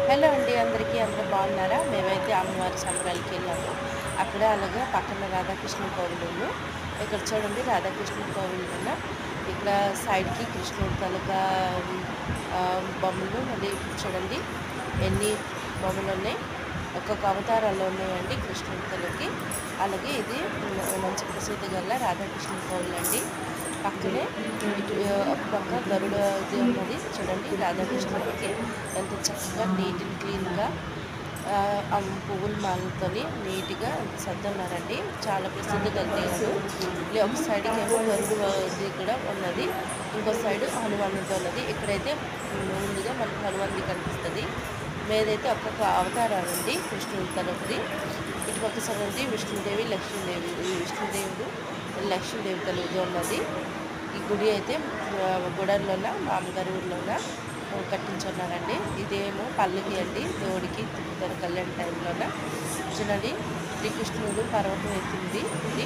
Hello అండి అందరికీ. అందరూ బాగున్నారా? మేమైతే అమ్మవారి సంబరాలకి వెళ్ళాము. అక్కడ అలాగే పక్కన రాధాకృష్ణ కోవిల్ ఉంది. ఇక్కడ చూడండి రాధాకృష్ణ కోవిల్ వల్ల ఇక్కడ సైడ్‌కి కృష్ణుడి తాలూకా బొమ్మలు మళ్ళీ చూడండి ఎన్ని బొమ్మలున్నాయి. ఒక్కొక్క అవతారాల్లో ఉన్నాయండి కృష్ణుడి తలకి. అలాగే ఇది మంచి ప్రసిద్ధి గల రాధాకృష్ణ కోవిల్ అండి. పక్కనే ఇటు ఒక పక్క గరుడది ఉన్నది చూడండి. రాధాకృష్ణుడికి ఎంత చక్కగా నీట్ అండ్ క్లీన్‌గా పువ్వుల మాలతోని నీట్‌గా సర్దున్నారండి. చాలా ప్రసిద్ధి కలిగారు. ఒక సైడ్‌కేమో గరుడుది కూడా ఉన్నది. ఇంకో సైడు హనుమానుడిది ఉన్నది. ఇక్కడైతే ముందుగా మనకు హనుమాన్‌ది కనిపిస్తది. మీదైతే ఒక్కొక్క అవతారాలండి కృష్ణుడి తలపుది. ఇటుపక్క చూడండి విష్ణుదేవి, లక్ష్మీదేవి. ఈ విష్ణుదేవుడు, లక్ష్మీదేవి తలది ఉన్నది. ఈ గుడి అయితే గుడెంలోన మా అమ్మగారి ఊర్లోన కట్టించున్నారండి. ఇదేమో పల్లకి అండి. దేవుడికి తిప్పుతారు కళ్యాణ టైంలోన. చూడండి శ్రీకృష్ణుడు పర్వతం ఎత్తింది ఇది.